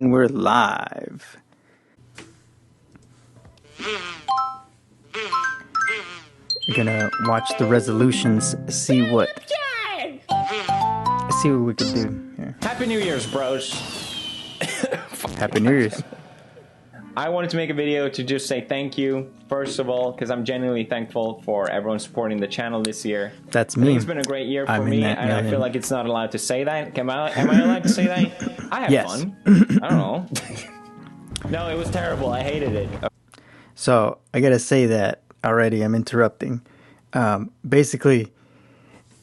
We're live. We're gonna watch the resolutions, see what we could do here. Happy New Year's, bros. Happy New Year's. I wanted to make a video to just say thank you, first of all, because I'm genuinely thankful for everyone supporting the channel this year. That's I me. think it's been a great year for me, and I feel like it's not allowed to say that. Am I allowed to say that? I had fun. I don't know. No, it was terrible. I hated it. So I gotta say that already. I'm interrupting. Basically,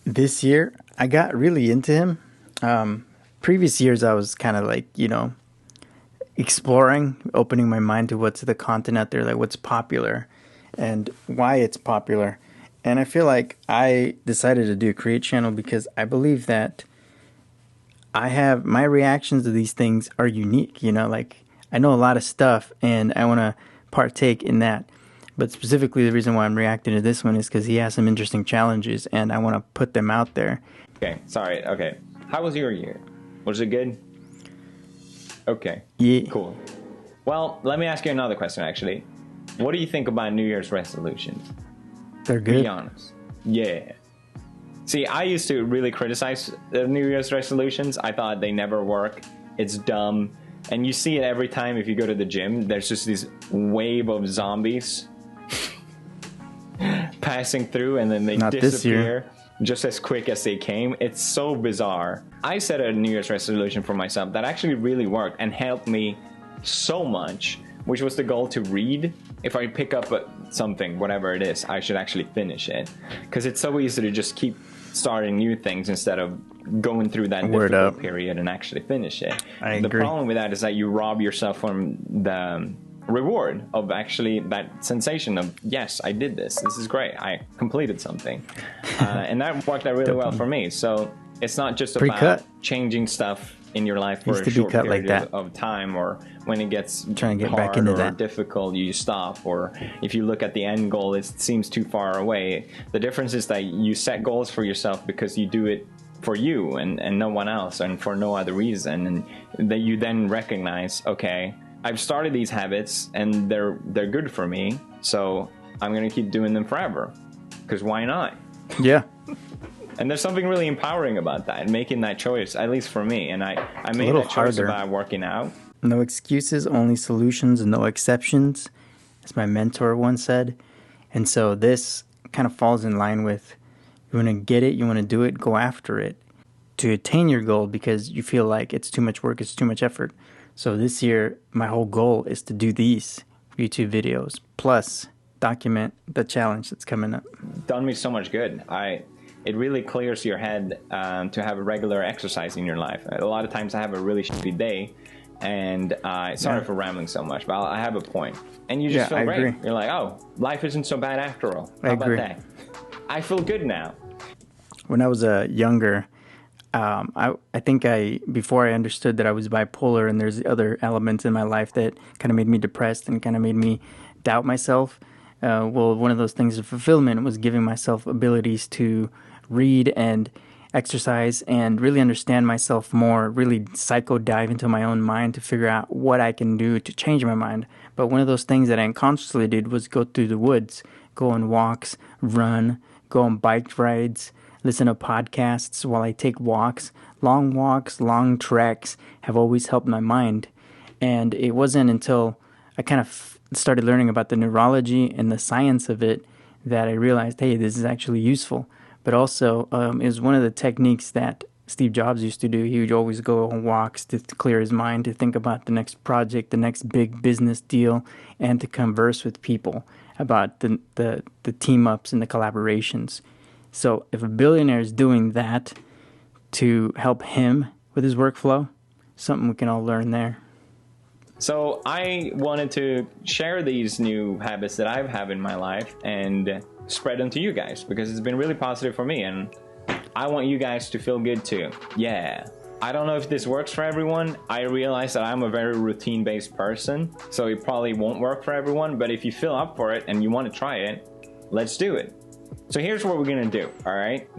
this year I got really into him. Previous years I was kind of like, exploring, opening my mind to what's the content out there, like what's popular and why it's popular. And I feel like I decided to do a create channel because I believe that I have my reactions to these things are unique, like I know a lot of stuff and I want to partake in that. But specifically the reason why I'm reacting to this one is because he has some interesting challenges and I want to put them out there. Okay, sorry. Okay. How was your year? Was it good? Okay. Yeah. Cool. Well, let me ask you another question, actually. What do you think about New Year's resolutions? They're good. Be honest. Yeah. See, I used to really criticize New Year's resolutions. I thought they never work. It's dumb. And you see it every time if you go to the gym. There's just this wave of zombies passing through, and then they disappear just as quick as they came. It's so bizarre. I set a New Year's resolution for myself that actually really worked and helped me so much, which was the goal to read. If I pick up something, whatever it is, I should actually finish it. Because it's so easy to just keep starting new things instead of going through that difficult period and actually finish it. I agree. The problem with that is that you rob yourself from the reward of actually that sensation of, yes, I did this. This is great. I completed something. And that worked out really well for me. So it's not just about changing stuff in your life for a short period of time, or when it gets hard or difficult, you stop, or if you look at the end goal, it seems too far away. The difference is that you set goals for yourself because you do it for you and no one else and for no other reason, and that you then recognize, okay, I've started these habits and they're good for me, so I'm gonna keep doing them forever, because why not? Yeah. And there's something really empowering about that, making that choice, at least for me. And I made that choice about working out. No excuses, only solutions, no exceptions, as my mentor once said. And so this kind of falls in line with, you want to get it, you want to do it, go after it to attain your goal, because you feel like it's too much work, it's too much effort. So this year, my whole goal is to do these YouTube videos, plus document the challenge that's coming up. Done me so much good. It really clears your head to have a regular exercise in your life. A lot of times I have a really shitty day, and sorry for rambling so much, but I have a point. And you just feel great. Agree. You're like, oh, life isn't so bad after all. How about that? I feel good now. When I was younger, I think before I understood that I was bipolar and there's other elements in my life that kind of made me depressed and kind of made me doubt myself. One of those things of fulfillment was giving myself abilities to read and exercise and really understand myself more, really psycho dive into my own mind to figure out what I can do to change my mind. But one of those things that I unconsciously did was go through the woods, go on walks, run, go on bike rides, listen to podcasts while I take walks. Long treks have always helped my mind. And it wasn't until I kind of started learning about the neurology and the science of it that I realized, hey, this is actually useful. But also, it was one of the techniques that Steve Jobs used to do. He would always go on walks to clear his mind, to think about the next project, the next big business deal, and to converse with people about the team-ups and the collaborations. So if a billionaire is doing that to help him with his workflow, something we can all learn there. So I wanted to share these new habits that I have in my life and spread them to you guys, because it's been really positive for me, and I want you guys to feel good too. Yeah. I don't know if this works for everyone. I realize that I'm a very routine-based person, so it probably won't work for everyone, but if you feel up for it and you want to try it, let's do it. So here's what we're gonna do, all right?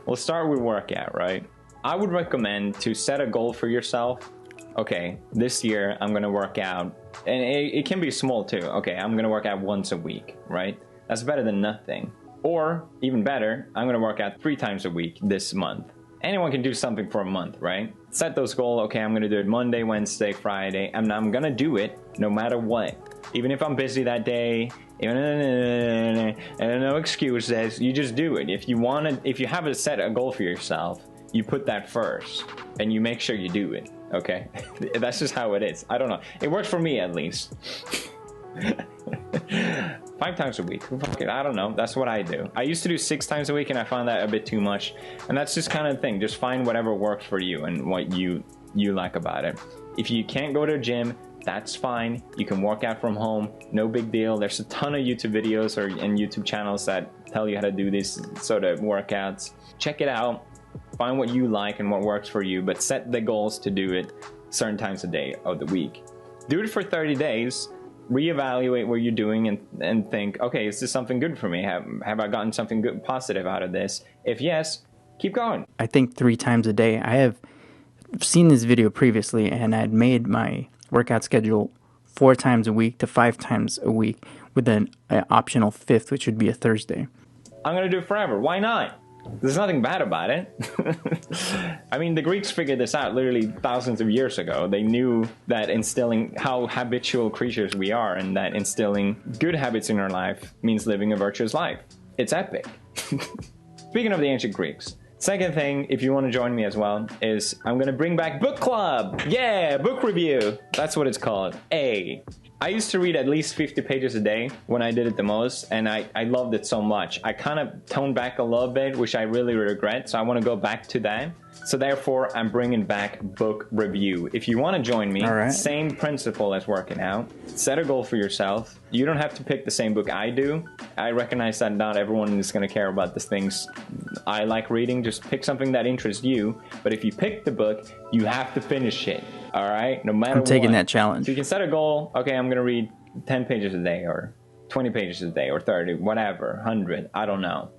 We'll start with workout, right? I would recommend to set a goal for yourself okay, this year I'm going to work out, and it can be small too. Okay, I'm going to work out once a week, right? That's better than nothing. Or even better, I'm going to work out 3 times a week this month. Anyone can do something for a month, right? Set those goals. Okay, I'm going to do it Monday, Wednesday, Friday, and I'm going to do it no matter what. Even if I'm busy that day, and no excuses, you just do it. If you have a goal for yourself, you put that first, and you make sure you do it. Okay, that's just how it is. I don't know. It works for me at least. 5 times a week. I don't know. That's what I do. I used to do 6 times a week, and I found that a bit too much. And that's just kind of the thing. Just find whatever works for you and what you like about it. If you can't go to a gym, that's fine. You can work out from home. No big deal. There's a ton of YouTube videos and YouTube channels that tell you how to do these sort of workouts. Check it out. Find what you like and what works for you, but set the goals to do it certain times a day of the week. Do it for 30 days. Reevaluate what you're doing and think, okay, is this something good for me? Have I gotten something good, positive out of this? If yes, keep going. I think 3 times a day. I have seen this video previously, and I'd made my workout schedule 4 times a week to 5 times a week with an optional 5th, which would be a Thursday. I'm going to do it forever. Why not? There's nothing bad about it. I mean, the Greeks figured this out literally thousands of years ago. They knew that instilling how habitual creatures we are, and that instilling good habits in our life means living a virtuous life. It's epic. Speaking of the ancient Greeks, second thing, if you want to join me as well, is I'm going to bring back book club. Yeah, book review. That's what it's called. I used to read at least 50 pages a day when I did it the most, and I loved it so much. I kind of toned back a little bit, which I really regret, so I want to go back to that. So therefore, I'm bringing back book review. If you want to join me, same principle as working out. Set a goal for yourself. You don't have to pick the same book I do. I recognize that not everyone is going to care about the things I like reading. Just pick something that interests you. But if you pick the book, you have to finish it. All right? No matter what. I'm taking that challenge. So you can set a goal. Okay, I'm going to read 10 pages a day, or 20 pages a day, or 30, whatever, 100. I don't know.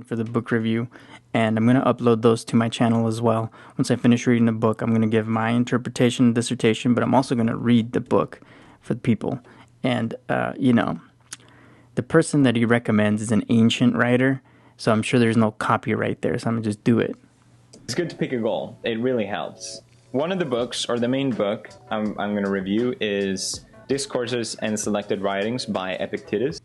For the book review, and I'm going to upload those to my channel as well. Once I finish reading the book, I'm going to give my interpretation, dissertation, but I'm also going to read the book for the people. And, the person that he recommends is an ancient writer, so I'm sure there's no copyright there, so I'm going to just do it. It's good to pick a goal. It really helps. One of the books, or the main book I'm going to review, is Discourses and Selected Writings by Epictetus.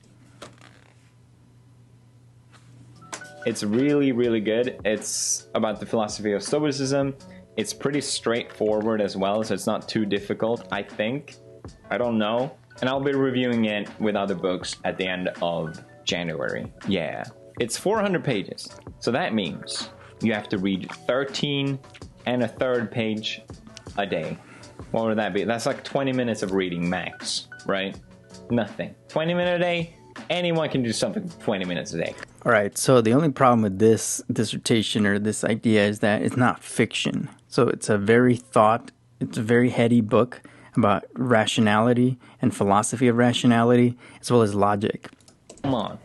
It's really, really good. It's about the philosophy of Stoicism. It's pretty straightforward as well, so it's not too difficult, I think. I don't know. And I'll be reviewing it with other books at the end of January. Yeah. It's 400 pages. So that means you have to read 13 and a third page a day. What would that be? That's like 20 minutes of reading max, right? Nothing. 20 minutes a day? Anyone can do something 20 minutes a day. All right, so the only problem with this dissertation or this idea is that it's not fiction. So it's a very heady book about rationality and philosophy of rationality, as well as logic. Come on.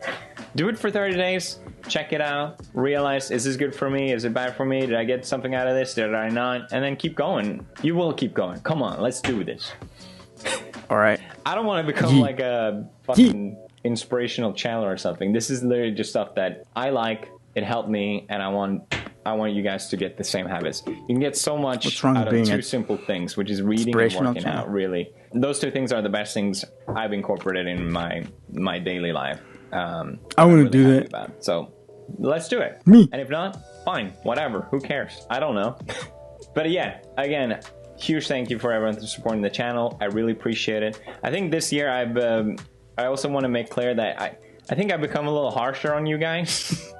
Do it for 30 days. Check it out. Realize, is this good for me? Is it bad for me? Did I get something out of this? Did I not? And then keep going. You will keep going. Come on, let's do this. All right. I don't want to become like a fucking inspirational channel or something. This is literally just stuff that I like. It helped me, and I want you guys to get the same habits. You can get so much out of 2 simple things, which is reading and working out, really. Those 2 things are the best things I've incorporated in my daily life. I want to do that. About. So let's do it. Me. And if not, fine. Whatever. Who cares? I don't know. But yeah, again, huge thank you for everyone for supporting the channel. I really appreciate it. I think this year I also want to make clear that I think I've become a little harsher on you guys.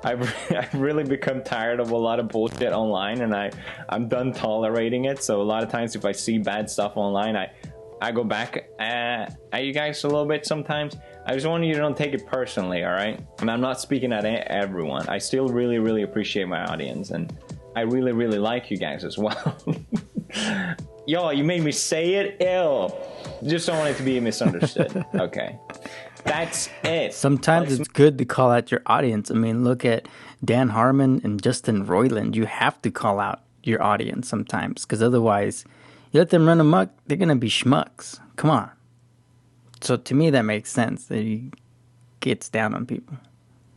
I've really become tired of a lot of bullshit online, and I'm done tolerating it. So a lot of times if I see bad stuff online, I go back at you guys a little bit sometimes. I just want you to don't take it personally, all right? And I'm not speaking at everyone. I still really, really appreciate my audience, and I really, really like you guys as well. Yo, you made me say it. Ew. Just don't want it to be misunderstood. Okay. That's it. Sometimes it's good to call out your audience. I mean, look at Dan Harmon and Justin Roiland. You have to call out your audience sometimes, because otherwise, you let them run amok, they're gonna be schmucks. Come on. So to me, that makes sense that he gets down on people.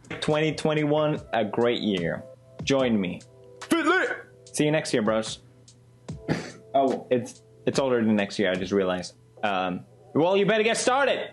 2021, a great year. Join me. See you next year, bros. Oh, it's already next year. I just realized. Well, you better get started.